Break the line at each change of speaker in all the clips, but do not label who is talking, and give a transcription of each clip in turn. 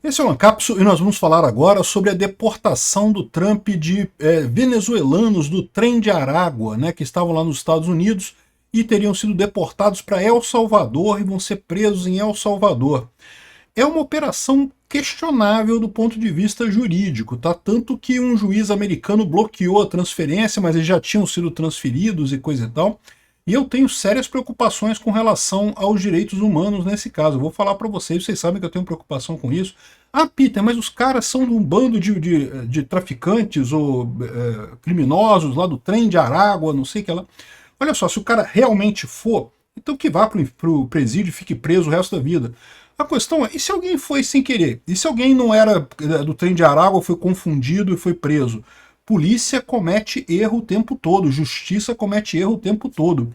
Esse é o Ancapso e nós vamos falar agora sobre a deportação do Trump de venezuelanos do trem de Aragua, né, que estavam lá nos Estados Unidos e teriam sido deportados para El Salvador e vão ser presos em El Salvador. É uma operação questionável do ponto de vista jurídico, tá? Tanto que um juiz americano bloqueou a transferência, mas eles já tinham sido transferidos e coisa e tal. E eu tenho sérias preocupações com relação aos direitos humanos nesse caso. Eu vou falar para vocês sabem que eu tenho preocupação com isso. Ah, Peter, mas os caras são de um bando de traficantes ou criminosos lá do trem de Aragua, não sei o que lá. Olha só, se o cara realmente for, então que vá para o presídio e fique preso o resto da vida. A questão é, e se alguém foi sem querer? E se alguém não era do trem de Aragua, foi confundido e foi preso? Polícia comete erro o tempo todo, justiça comete erro o tempo todo.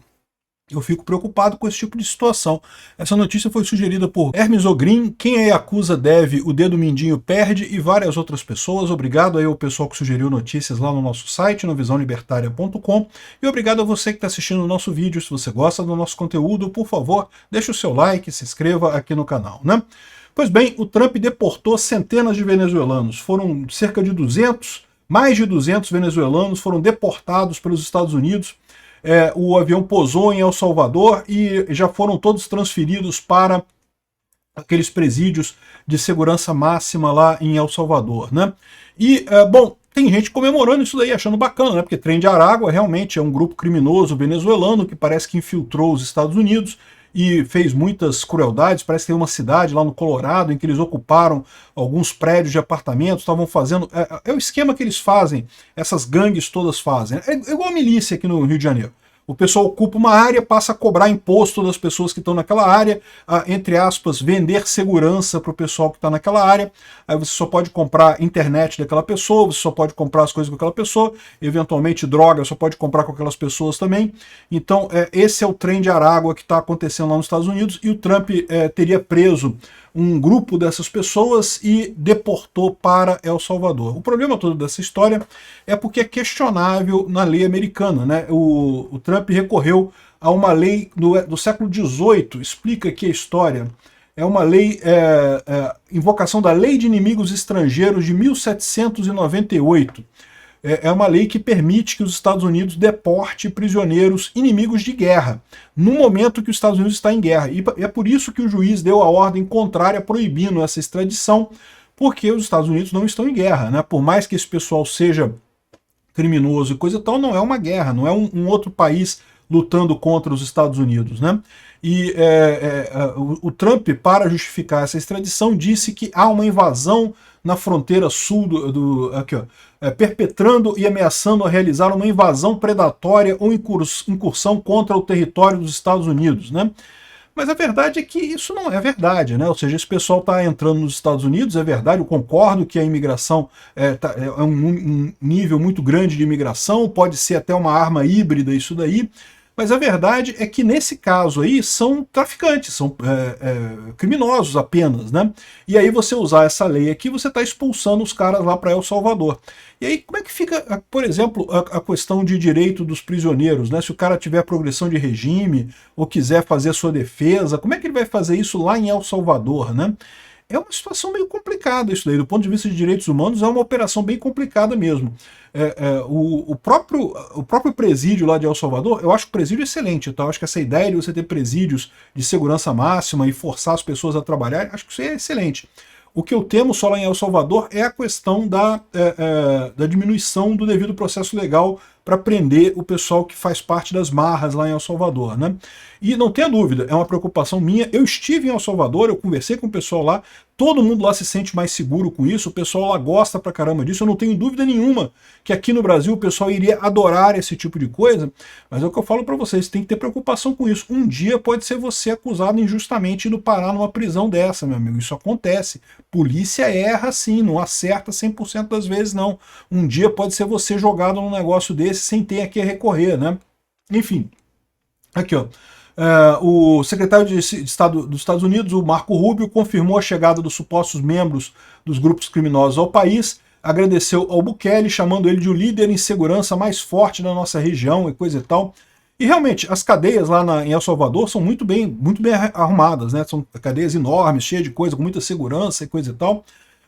Eu fico preocupado com esse tipo de situação. Essa notícia foi sugerida por Hermes Ogrin, Quem a Yakuza deve, o dedo mindinho perde e várias outras pessoas. Obrigado aí ao pessoal que sugeriu notícias lá no nosso site, no visãolibertaria.com. E obrigado a você que está assistindo o nosso vídeo. Se você gosta do nosso conteúdo, por favor, deixe o seu like, se inscreva aqui no canal, né? Pois bem, o Trump deportou centenas de venezuelanos. Foram cerca de 200, mais de 200 venezuelanos foram deportados pelos Estados Unidos. O avião pousou em El Salvador e já foram todos transferidos para aqueles presídios de segurança máxima lá em El Salvador, né? E, bom, tem gente comemorando isso daí, achando bacana, né? Porque Trem de Aragua realmente é um grupo criminoso venezuelano que parece que infiltrou os Estados Unidos e fez muitas crueldades. Parece que tem uma cidade lá no Colorado em que eles ocuparam alguns prédios de apartamentos, estavam fazendo... É o esquema que eles fazem, essas gangues todas fazem. É igual a milícia aqui no Rio de Janeiro. O pessoal ocupa uma área, passa a cobrar imposto das pessoas que estão naquela área, entre aspas, vender segurança para o pessoal que está naquela área. Aí você só pode comprar internet daquela pessoa, você só pode comprar as coisas com aquela pessoa, eventualmente droga, só pode comprar com aquelas pessoas também. Então esse é o trem de Aragua que está acontecendo lá nos Estados Unidos, e o Trump teria preso um grupo dessas pessoas e deportou para El Salvador. O problema todo dessa história é porque é questionável na lei americana, né? O Trump recorreu a uma lei do século XVIII, explica aqui a história. É uma lei, invocação da Lei de Inimigos Estrangeiros de 1798. É uma lei que permite que os Estados Unidos deporte prisioneiros inimigos de guerra, no momento que os Estados Unidos está em guerra. E é por isso que o juiz deu a ordem contrária proibindo essa extradição, porque os Estados Unidos não estão em guerra, né? Por mais que esse pessoal seja criminoso e coisa e tal, não é uma guerra, não é um outro país lutando contra os Estados Unidos, né? E o Trump, para justificar essa extradição, disse que há uma invasão na fronteira sul aqui, ó, perpetrando e ameaçando a realizar uma invasão predatória ou incursão contra o território dos Estados Unidos, né? Mas a verdade é que isso não é verdade, né? Ou seja, esse pessoal está entrando nos Estados Unidos, é verdade, eu concordo que a imigração é um nível muito grande de imigração, pode ser até uma arma híbrida isso daí, mas a verdade é que nesse caso aí são traficantes, são criminosos apenas, né? E aí você usar essa lei aqui, você está expulsando os caras lá para El Salvador. E aí como é que fica, por exemplo, a questão de direito dos prisioneiros, né? Se o cara tiver progressão de regime ou quiser fazer a sua defesa, como é que ele vai fazer isso lá em El Salvador, né? É uma situação meio complicada isso daí, do ponto de vista de direitos humanos, é uma operação bem complicada mesmo. O próprio presídio lá de El Salvador, eu acho o presídio excelente, tá? Eu acho que essa ideia de você ter presídios de segurança máxima e forçar as pessoas a trabalhar, acho que isso é excelente. O que eu temo só lá em El Salvador é a questão da diminuição do devido processo legal para prender o pessoal que faz parte das marras lá em El Salvador, né? E não tenha dúvida, é uma preocupação minha. Eu estive em El Salvador, eu conversei com o pessoal lá, todo mundo lá se sente mais seguro com isso, o pessoal lá gosta pra caramba disso, eu não tenho dúvida nenhuma que aqui no Brasil o pessoal iria adorar esse tipo de coisa, mas é o que eu falo pra vocês, tem que ter preocupação com isso. Um dia pode ser você acusado injustamente de parar numa prisão dessa, meu amigo, isso acontece. Polícia erra sim, não acerta 100% das vezes não. Um dia pode ser você jogado num negócio desse sem ter a que recorrer, né? Enfim, aqui ó. O secretário de Estado dos Estados Unidos, o Marco Rubio, confirmou a chegada dos supostos membros dos grupos criminosos ao país, agradeceu ao Bukele, chamando ele de o líder em segurança mais forte da nossa região e coisa e tal. E realmente, as cadeias lá em El Salvador são muito bem arrumadas, né? São cadeias enormes, cheias de coisa, com muita segurança e coisa e tal.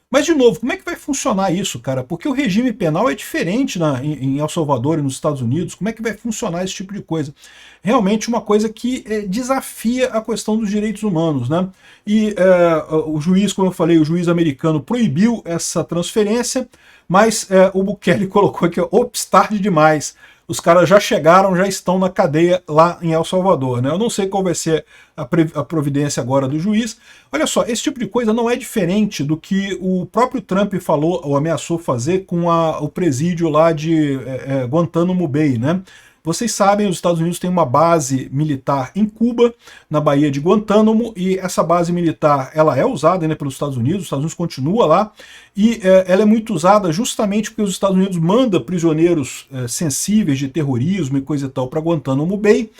Mas, de novo, como é que vai funcionar isso, cara? Porque o regime penal é diferente em El Salvador e nos Estados Unidos. Como é que vai funcionar esse tipo de coisa? Realmente uma coisa que desafia a questão dos direitos humanos, né? E o juiz, como eu falei, o juiz americano proibiu essa transferência, mas o Bukele colocou aqui, ops, tarde demais. Os caras já chegaram, já estão na cadeia lá em El Salvador, né? Eu não sei qual vai ser a providência agora do juiz. Olha só, esse tipo de coisa não é diferente do que o próprio Trump falou ou ameaçou fazer com o presídio lá de Guantánamo Bay, né? Vocês sabem, os Estados Unidos têm uma base militar em Cuba, na Baía de Guantánamo, e essa base militar ela é usada ainda pelos Estados Unidos continua lá, e ela é muito usada justamente porque os Estados Unidos mandam prisioneiros sensíveis de terrorismo e coisa e tal para Guantánamo Bay,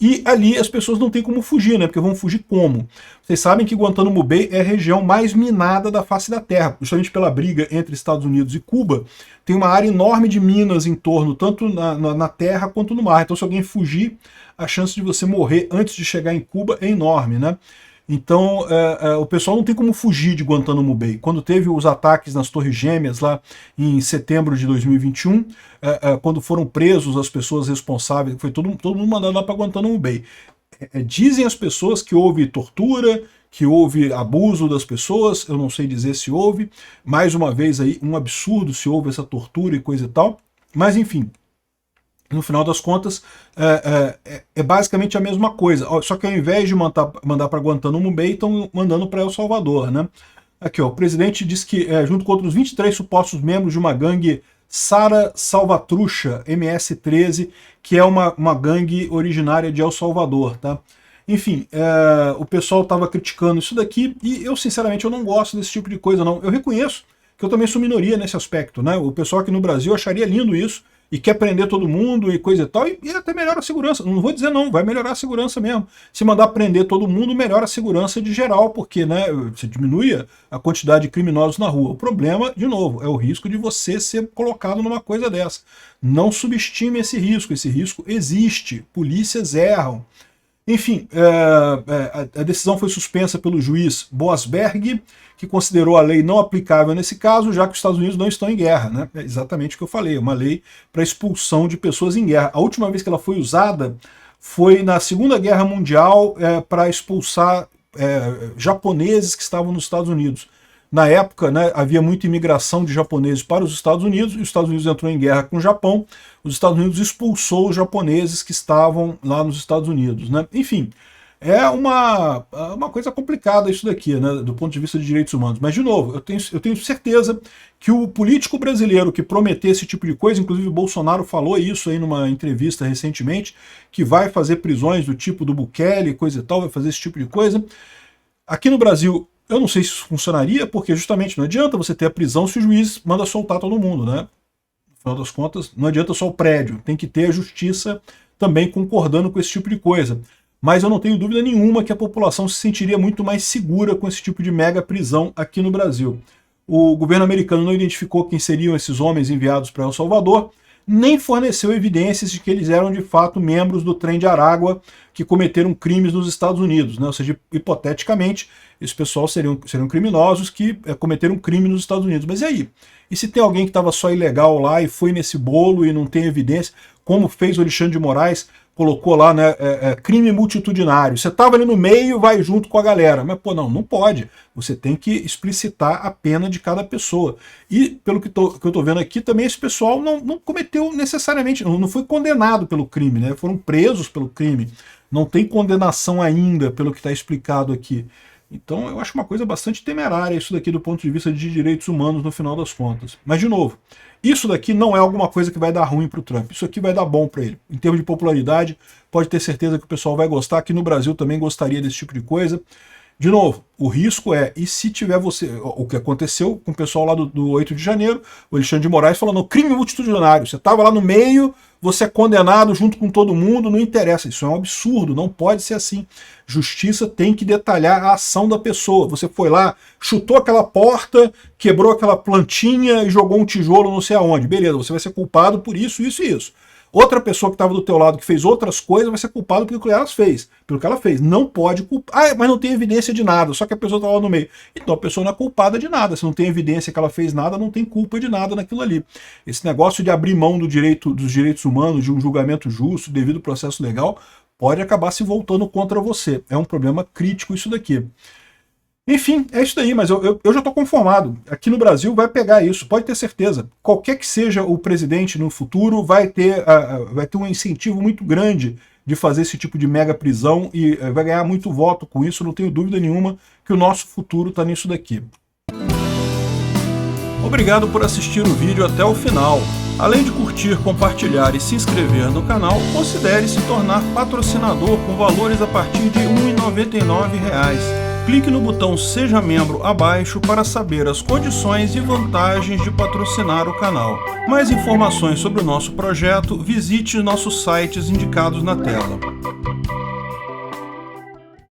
e ali as pessoas não têm como fugir, né? Porque vão fugir como? Vocês sabem que Guantánamo Bay é a região mais minada da face da Terra, justamente pela briga entre Estados Unidos e Cuba. Tem uma área enorme de minas em torno, tanto na terra quanto no mar. Então, se alguém fugir, a chance de você morrer antes de chegar em Cuba é enorme, né? Então, o pessoal não tem como fugir de Guantánamo Bay. Quando teve os ataques nas Torres Gêmeas, lá em setembro de 2021, quando foram presos as pessoas responsáveis, foi todo mundo mandado lá para Guantánamo Bay. Dizem as pessoas que houve tortura, que houve abuso das pessoas, eu não sei dizer se houve. Mais uma vez aí, um absurdo se houve essa tortura e coisa e tal. Mas, enfim, no final das contas, é basicamente a mesma coisa. Só que ao invés de mandar para Guantánamo Bay, estão mandando para El Salvador, né? Aqui, ó, o presidente disse que, junto com outros 23 supostos membros de uma gangue Sara Salvatrucha, MS-13, que é uma gangue originária de El Salvador, tá? Enfim, o pessoal estava criticando isso daqui, e eu, sinceramente, eu não gosto desse tipo de coisa, não. Eu reconheço que eu também sou minoria nesse aspecto, né? O pessoal aqui no Brasil acharia lindo isso, e quer prender todo mundo e coisa e tal, e até melhora a segurança. Não vou dizer não, vai melhorar a segurança mesmo. Se mandar prender todo mundo, melhora a segurança de geral, porque, né, você diminui a quantidade de criminosos na rua. O problema, de novo, é o risco de você ser colocado numa coisa dessa. Não subestime esse risco existe, polícias erram. Enfim, a decisão foi suspensa pelo juiz Boasberg, que considerou a lei não aplicável nesse caso, já que os Estados Unidos não estão em guerra, né? É exatamente o que eu falei, uma lei para expulsão de pessoas em guerra. A última vez que ela foi usada foi na Segunda Guerra Mundial para expulsar japoneses que estavam nos Estados Unidos. Na época, né, havia muita imigração de japoneses para os Estados Unidos, e os Estados Unidos entrou em guerra com o Japão, os Estados Unidos expulsou os japoneses que estavam lá nos Estados Unidos, né? Enfim, é uma coisa complicada isso daqui, né, do ponto de vista de direitos humanos. Mas, de novo, eu tenho certeza que o político brasileiro que prometer esse tipo de coisa, inclusive o Bolsonaro falou isso aí numa entrevista recentemente, que vai fazer prisões do tipo do Bukele, coisa e tal, vai fazer esse tipo de coisa. Aqui no Brasil, eu não sei se isso funcionaria, porque justamente não adianta você ter a prisão se o juiz manda soltar todo mundo, né? No final das contas, não adianta só o prédio, tem que ter a justiça também concordando com esse tipo de coisa. Mas eu não tenho dúvida nenhuma que a população se sentiria muito mais segura com esse tipo de mega prisão aqui no Brasil. O governo americano não identificou quem seriam esses homens enviados para El Salvador, nem forneceu evidências de que eles eram de fato membros do Trem de Aragua que cometeram crimes nos Estados Unidos, né? Ou seja, hipoteticamente, esse pessoal seriam criminosos que cometeram crime nos Estados Unidos. Mas e aí? E se tem alguém que estava só ilegal lá e foi nesse bolo e não tem evidência, como fez o Alexandre de Moraes, colocou lá, né, crime multitudinário. Você estava ali no meio, vai junto com a galera. Mas, pô, não pode. Você tem que explicitar a pena de cada pessoa. E, pelo que eu estou vendo aqui, também esse pessoal não cometeu necessariamente, não foi condenado pelo crime, né? Foram presos pelo crime. Não tem condenação ainda, pelo que está explicado aqui. Então, eu acho uma coisa bastante temerária isso daqui do ponto de vista de direitos humanos no final das contas. Mas, de novo, isso daqui não é alguma coisa que vai dar ruim para o Trump. Isso aqui vai dar bom para ele. Em termos de popularidade, pode ter certeza que o pessoal vai gostar. Aqui no Brasil também gostaria desse tipo de coisa. De novo, o risco e se tiver o que aconteceu com o pessoal lá do 8 de janeiro, o Alexandre de Moraes falando, crime multitudinário, você estava lá no meio, você é condenado junto com todo mundo, não interessa, isso é um absurdo, não pode ser assim. Justiça tem que detalhar a ação da pessoa, você foi lá, chutou aquela porta, quebrou aquela plantinha e jogou um tijolo não sei aonde, beleza, você vai ser culpado por isso, isso e isso. Outra pessoa que estava do teu lado que fez outras coisas vai ser culpada pelo que ela fez. Pelo que ela fez. Não pode culpar. Ah, mas não tem evidência de nada, só que a pessoa estava lá no meio. Então a pessoa não é culpada de nada. Se não tem evidência que ela fez nada, não tem culpa de nada naquilo ali. Esse negócio de abrir mão dos direitos humanos, de um julgamento justo, devido ao processo legal, pode acabar se voltando contra você. É um problema crítico isso daqui. Enfim, é isso daí, mas eu já estou conformado. Aqui no Brasil vai pegar isso, pode ter certeza. Qualquer que seja o presidente no futuro vai ter um incentivo muito grande de fazer esse tipo de mega prisão e vai ganhar muito voto com isso, não tenho dúvida nenhuma que o nosso futuro está nisso daqui. Obrigado por assistir o vídeo até o final. Além de curtir, compartilhar e se inscrever no canal, considere se tornar patrocinador com valores a partir de R$ 1,99. Clique no botão Seja Membro abaixo para saber as condições e vantagens de patrocinar o canal. Mais informações sobre o nosso projeto, visite nossos sites indicados na tela.